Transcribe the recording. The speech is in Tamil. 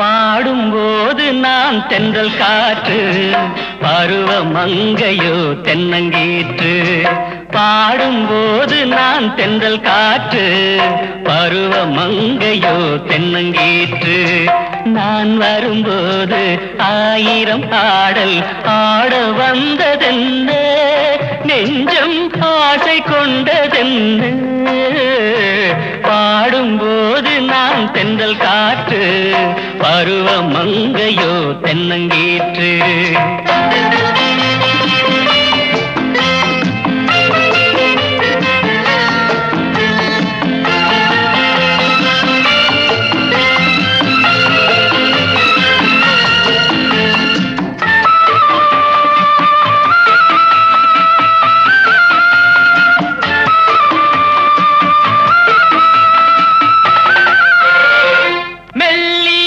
பாடும்போது நான் தென்றல் காற்று, பருவ மங்கையோ தென்னங்கீற்று. பாடும்போது நான் தென்றல் காற்று, பருவ மங்கையோ தென்னங்கீற்று. நான் வரும்போது ஆயிரம் பாடல் ஆட வந்ததென்ன, நெஞ்சம் ஆசை கொண்டதென்ன. பாடும்போது நான் தென்றல் காற்று, பருவ மங்கையோ தென்னங்கீற்று.